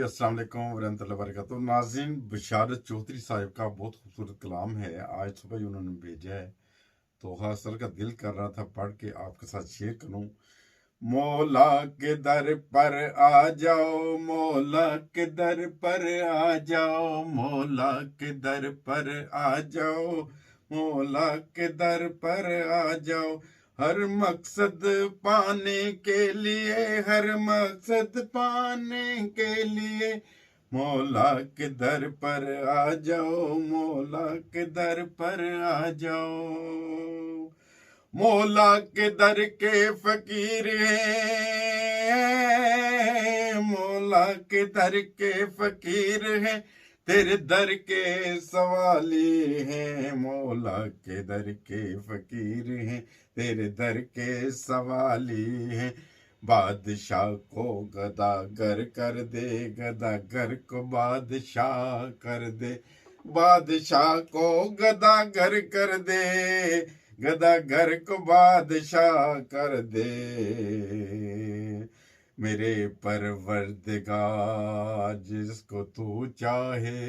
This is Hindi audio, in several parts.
अस्सलाम वालेकुम वरहमतुल्लाहि वबरकातुहू। नाज़रीन, बशारत चौधरी साहब का बहुत खूबसूरत कलाम है, आज सुबह ही उन्होंने भेजा है, तो हासिल का दिल कर रहा था पढ़ के आपके साथ शेयर करूं। मौला के दर पर आ जाओ, मौला के दर पर आ जाओ, मौला के दर पर आ जाओ, मौला के दर पर आ जाओ। हर मकसद पाने के लिए, हर मकसद पाने के लिए मौला के दर पर आ जाओ, मौला के दर पर आ जाओ। मौला के दर के फकीर हैं, मौला के दर के फकीर हैं, तेरे दर के सवाली हैं। मौला के दर के फकीर हैं, तेरे दर के सवाली हैं। बादशाह को गदागर कर दे, गदागर को बादशाह कर दे, बादशाह को गदागर कर दे, गदागर को बादशाह कर दे। मेरे परवरदिगार जिसको तू चाहे,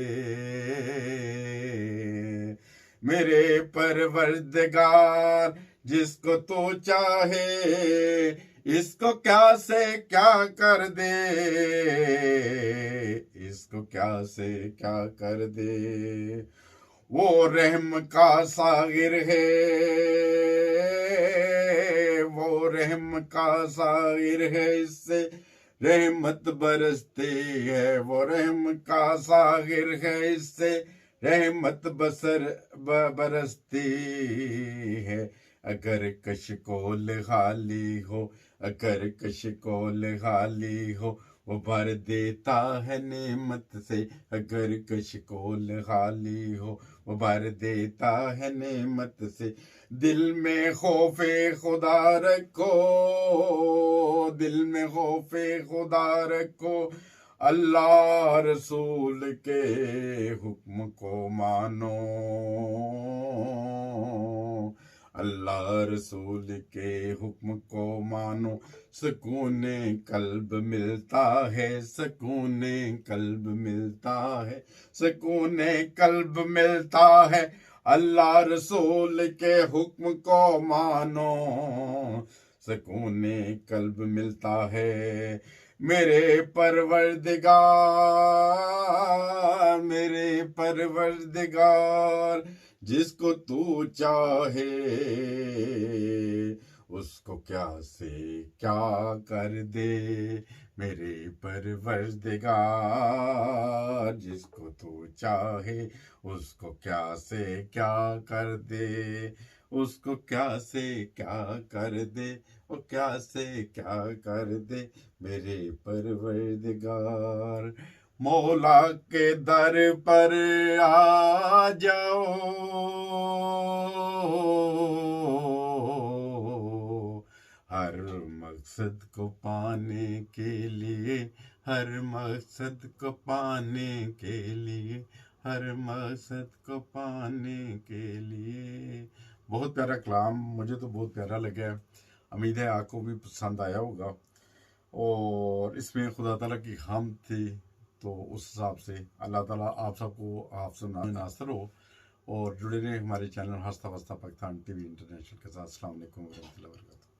मेरे परवरदिगार जिसको तू चाहे, इसको क्या से क्या कर दे, इसको क्या से क्या कर दे। वो रहम का सागिर है, वो रहम का सागिर है, इससे रहमत बरसती है। वो रहम का सागिर है, इससे रहमत बरसती है। अगर कशकोल खाली हो, अगर कशकोल खाली हो, वो भर देता है नेमत से। अगर कशकोल खाली हो, वो भर देता है नेमत से। दिल में खौफे खुदा रखो, दिल में खौफे खुदा रखो, अल्लाह रसूल के हुक्म को मानो, अल्लाह रसूल के हुक्म को मानो। सुकून कल्ब मिलता है, सुकून कल्ब मिलता है, सुकून कल्ब मिलता है। अल्लाह रसूल के हुक्म को मानो, सुकून कल्ब मिलता है। मेरे परवरदिगार, मेरे परवरदिगार जिसको तू चाहे, उसको क्या से क्या कर दे। मेरे परवरदिगार जिसको तू चाहे, उसको क्या से क्या कर दे, उसको क्या से क्या कर दे, वो क्या से क्या कर दे। मेरे परवरदिगार मौला के दर पर आ जाओ, हर मकसद को पाने के लिए, हर मकसद को पाने के लिए, हर मकसद को पाने के लिए। बहुत प्यारा कलाम, मुझे तो बहुत प्यारा लगा। उम्मीद है आपको भी पसंद आया होगा। और इसमें खुदा ताला की हम थी, तो उस हिसाब से अल्लाह ताला आप सबको आपसे नासर हो। और जुड़े रहे हमारे चैनल हस्ता वस्ता पाकिस्तान टीवी इंटरनेशनल के साथ। अस्सलाम वालेकुम।